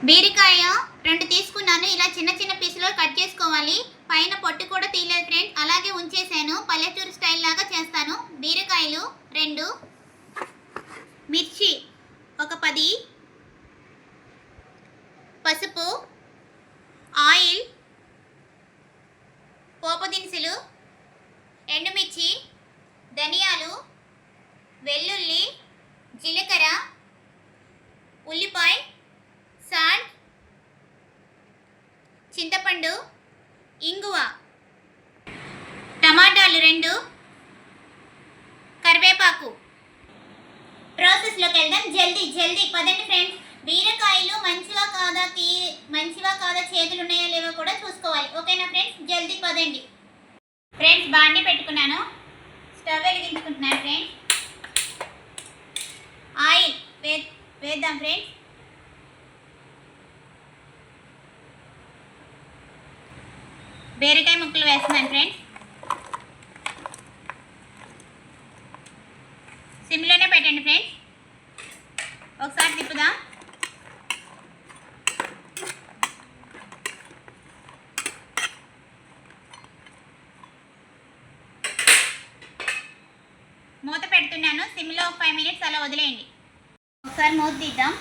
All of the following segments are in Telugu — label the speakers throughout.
Speaker 1: బీరకాయ 2 తీసుకున్నాను. ఇలా చిన్న చిన్న పీసులో కట్ చేసుకోవాలి. పైన పొట్టు కూడా తీయలేదు ఫ్రెండ్స్, అలాగే ఉంచేసాను. పల్లెటూరు స్టైల్ లాగా చేస్తాను. బీరకాయలు 2, మిర్చి ఒక 10, పసుపు, ఆయిల్, పోపు దినుసులు, ఎండుమిర్చి, ధనియాలు, వెల్లుల్లి, జీలకర్ర, ఉల్లిపాయ, సాల్ట్, చింతపండు, ఇంగువ, టమాటాలు 2, కరివేపాకు. ప్రాసెస్లోకి వెళ్దాం. జల్దీ పదండి ఫ్రెండ్స్. బీరకాయలు మంచివా కాదా చేతులు ఉన్నాయో లేవో కూడా చూసుకోవాలి. ఓకేనా ఫ్రెండ్స్? జల్దీ పదండి. ఫ్రెండ్స్ బాండి పెట్టుకున్నాను, స్టవ్ వెలిగించుకుంటున్నాను ఫ్రెండ్స్. ఆయిల్ వేద్దాం ఫ్రెండ్స్. బీరకాయ ముక్కలు వేస్తున్నాను ఫ్రెండ్స్. సిమ్లోనే పెట్టండి ఫ్రెండ్స్. ఒకసారి తిప్పుదాం. మూత పెడుతున్నాను. సిమ్లో ఒక 5 మినిట్స్ అలా వదిలేయండి. ఒకసారి మూత తీద్దాం.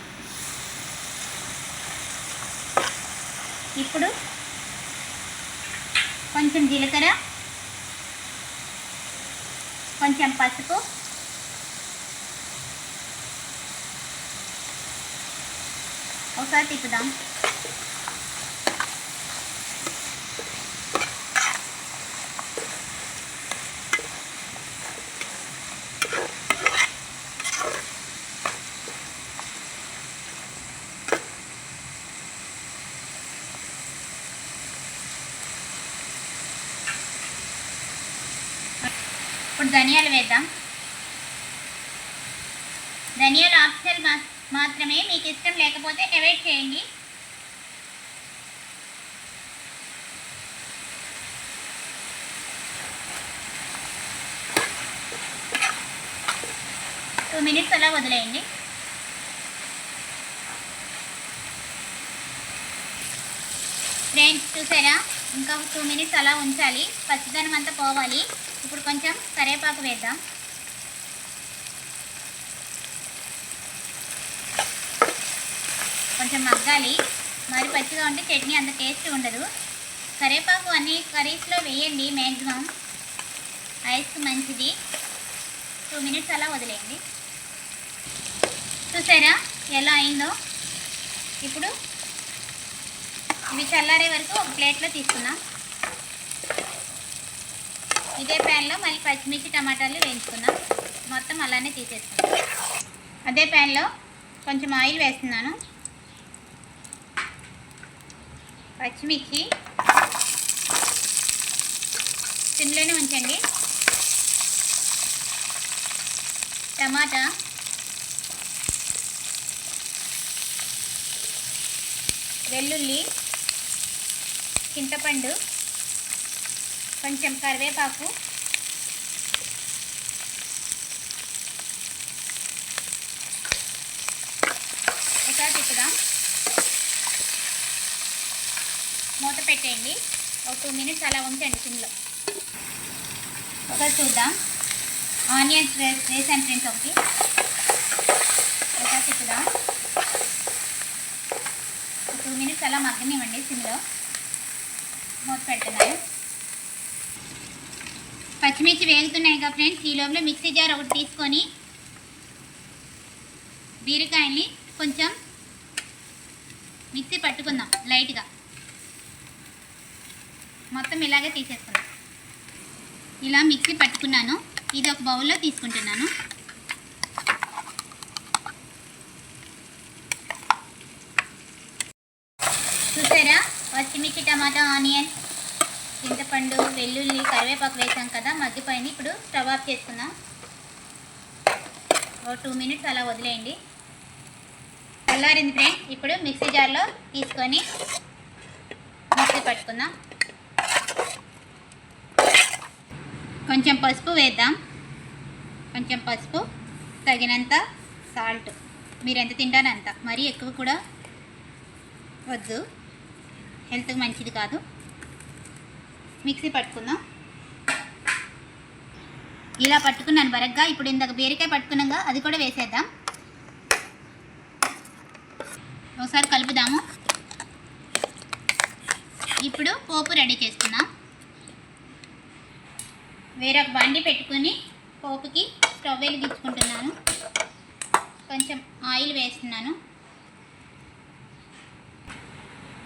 Speaker 1: ఇప్పుడు కొంచెం జీలకర్ర, కొంచెం పసుపు, ఒకసారి తిప్పుదాం. ఇప్పుడు ధనియాలు వేద్దాం. ధనియాలు ఆప్షనల్ మాత్రమే, మీకు ఇష్టం లేకపోతే అవాయిడ్ చేయండి. టూ మినిట్స్ అలా వదిలేయండి. ఫ్రెండ్స్ చూసారా, ఇంకా 2 మినిట్స్ అలా ఉంచాలి. పచ్చిదనం అంతా పోవాలి. ఇప్పుడు కొంచెం కరివేపాకు వేద్దాం. కొంచెం మగ్గాలి. మరి పచ్చిగా ఉంటే చట్నీ అంత టేస్ట్ ఉండదు. కరివేపాకు అన్ని కర్రీస్లో వేయండి మ్యాక్సిమం, ఐస్కి మంచిది. 2 మినిట్స్ అలా వదిలేయండి. చూసారా ఎలా అయిందో? ఇప్పుడు ఇవి చల్లారే వరకు ఒక ప్లేట్లో తీసుకుందాం. ఇదే ప్యాన్లో మళ్ళీ పచ్చిమిర్చి టమాటాలు వేయించుకుందాం. మొత్తం అలానే తీసేసుకుందాం. అదే ప్యాన్లో కొంచెం ఆయిల్ వేస్తున్నాను. పచ్చిమిర్చి సిమ్లోనే ఉంచండి. టమాటా, వెల్లుల్లి, చింతపండు, కొంచెం కరివేపాకు, ఒకసారి తిప్పుదాం. మూత పెట్టేయండి. ఒక 2 మినిట్స్ అలా ఉంచండి సిమ్లో. ఒకసారి చూద్దాం. ఆనియన్స్ వేసాను ఫ్రెండ్స్ ఒకటి. ఒకసారి తిప్పుదాం. 2 మినిట్స్ అలా మగ్గనివ్వండి సిమ్లో. మూత పెడుతున్నాను. పచ్చిమిర్చి వేగుతున్నాయి కదా ఫ్రెండ్స్. ఈ లోపల మిక్సీ జార్ ఒకటి తీసుకొని బీరకాయని కొంచెం మిక్సీ పట్టుకుందాం లైట్గా. మొత్తం ఇలాగే తీసేసుకుందాం. ఇలా మిక్సీ పట్టుకున్నాను. ఇది ఒక బౌల్లో తీసుకుంటున్నాను. చూసారా, పచ్చిమిర్చి, టమాటా, ఆనియన్, చింతపండు, వెల్లుల్లి, కరివేపాకు వేసాం కదా, మగ్గిపోయింది. ఇప్పుడు స్టవ్ ఆఫ్ చేసుకుందాం. ఒక 2 మినిట్స్ అలా వదిలేయండి. చల్లారింది ఫ్రెండ్స్. ఇప్పుడు మిక్సీ జార్లో తీసుకొని మిక్సీ పట్టుకుందాం. కొంచెం పసుపు వేద్దాం. కొంచెం పసుపు, తగినంత సాల్ట్. మీరు ఎంత తింటారో అంత, మరీ ఎక్కువ కూడా వద్దు, హెల్త్కి మంచిది కాదు. మిక్సీ పట్టుకుందాం. ఇలా పట్టుకున్నాను బరగ్గా. ఇప్పుడు ఇందాక బీరకాయ పట్టుకున్నాగా, అది కూడా వేసేద్దాం. ఒకసారి కలుపుదాము. ఇప్పుడు పోపు రెడీ చేసుకుందాం. వేరొక బండి పెట్టుకుని పోపుకి స్టవ్ వెలిగించుకుంటున్నాను. కొంచెం ఆయిల్ వేస్తున్నాను.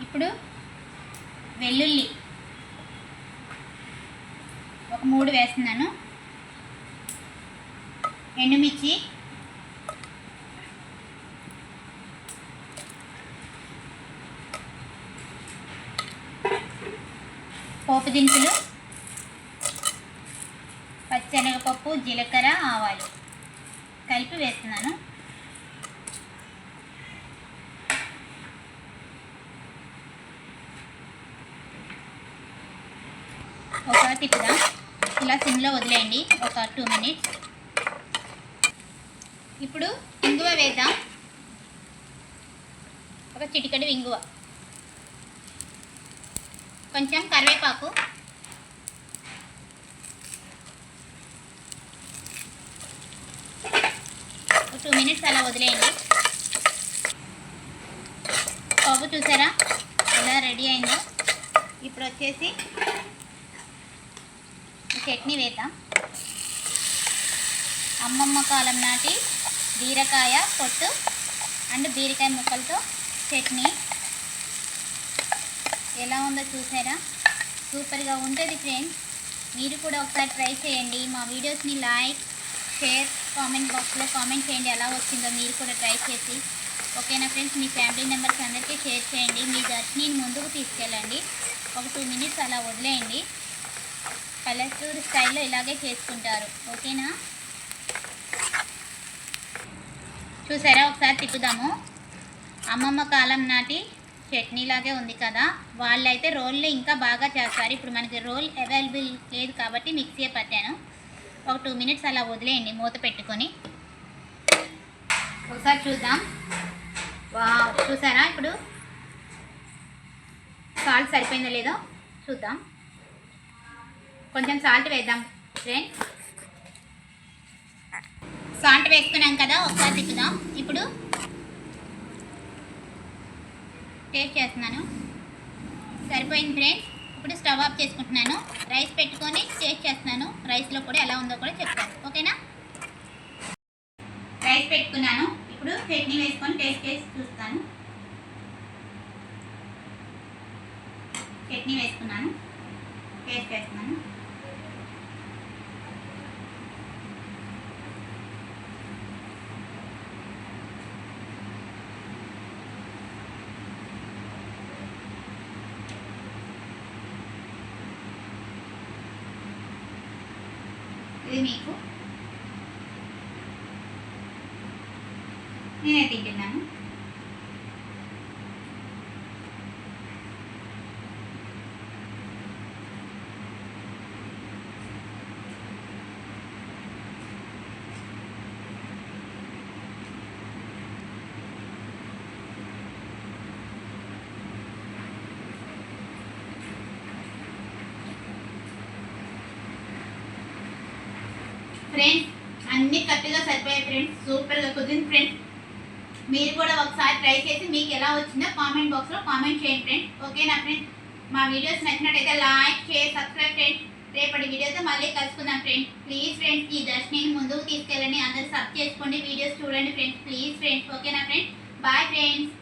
Speaker 1: ఇప్పుడు వెల్లుల్లి ఒక 3 వేస్తున్నాను. ఎండుమిర్చి, పోపు దినుసులు, పచ్చెనగపప్పు, జీలకర్ర, ఆవాలు కలిపి వేస్తున్నాను. ఒకసారి తిప్పుదాం. ఇలా సిమ్లో వదిలేయండి ఒక 2 మినిట్స్. ఇప్పుడు ఇంగువ వేద్దాం. ఒక చిటికెడు ఇంగువ, కొంచెం కరివేపాకు, ఒక 2 మినిట్స్ అలా వదిలేయండి. పోపు చూసారా ఎలా రెడీ అయిందో. ఇప్పుడు వచ్చేసి చట్నీ వేద్దాం. అమ్మమ్మ కాలం నాటి బీరకాయ పొట్టు అండ్ బీరకాయ ముక్కలతో చట్నీ ఎలా ఉందో చూసారా? సూపర్గా ఉంటుంది ఫ్రెండ్స్. మీరు కూడా ఒకసారి ట్రై చేయండి. మా వీడియోస్ని లైక్, షేర్, కామెంట్ బాక్స్లో కామెంట్ చేయండి ఎలా వచ్చిందో మీరు కూడా ట్రై చేసి. ఓకేనా ఫ్రెండ్స్? మీ ఫ్యామిలీ మెంబర్స్ అందరికీ షేర్ చేయండి. మీ జర్నీని ముందుకు తీసుకెళ్ళండి. ఒక 2 మినిట్స్ అలా వదిలేయండి. పల్లెటూరు స్టైల్లో ఇలాగే చేసుకుంటారు. ఓకేనా? చూసారా? ఒకసారి తిప్పుదాము. అమ్మమ్మ కాలం నాటి చట్నీలాగే ఉంది కదా. వాళ్ళైతే రోల్లో ఇంకా బాగా చేస్తారు. ఇప్పుడు మనకి రోల్ అవైలబుల్ లేదు కాబట్టి మిక్సీ పట్టాను. ఒక 2 మినిట్స్ అలా వదిలేయండి మూత పెట్టుకొని. ఒకసారి చూద్దాం. వావ్, చూసారా? ఇప్పుడు సాల్ట్ సరిపోయిందో లేదో చూద్దాం. కొంచెం సాల్ట్ వేద్దాం ఫ్రెండ్స్. సాల్ట్ వేసుకున్నాం కదా, ఒకసారి తిప్పుదాం. ఇప్పుడు టేస్ట్ చేస్తున్నాను. సరిపోయింది ఫ్రెండ్స్. ఇప్పుడు స్టవ్ ఆఫ్ చేసుకుంటున్నాను. రైస్ పెట్టుకొని టేస్ట్ చేస్తున్నాను. రైస్లో కూడా ఎలా ఉందో కూడా చెప్తాను. ఓకేనా? రైస్ పెట్టుకున్నాను. ఇప్పుడు చట్నీ వేసుకొని టేస్ట్ చేసి చూస్తాను. చట్నీ వేసుకున్నాను, టేస్ట్ చేస్తున్నాను. ఇది మీకు నేనే తింటున్నాను. ఫ్రెండ్స్ అన్ని కరెక్ట్గా సరిపోయాయి ఫ్రెండ్స్. సూపర్గా కుదిరింది ఫ్రెండ్స్. మీరు కూడా ఒకసారి ట్రై చేసి మీకు ఎలా వచ్చిందో కామెంట్ బాక్స్లో కామెంట్ చేయండి ఫ్రెండ్స్. ఓకేనా ఫ్రెండ్స్? మా వీడియోస్ నచ్చినట్టయితే లైక్, షేర్, సబ్స్క్రైబ్ ఫ్రెండ్స్. రేపటి వీడియోతో మళ్ళీ కలుసుకుందాం ఫ్రెండ్స్. ప్లీజ్ ఫ్రెండ్స్, ఈ దర్శనిని ముందుకు తీసుకెళ్ళండి. అందరూ సబ్ చేసుకోండి, వీడియోస్ చూడండి ఫ్రెండ్స్. Please friends. ఓకేనా ఫ్రెండ్స్? Bye friends.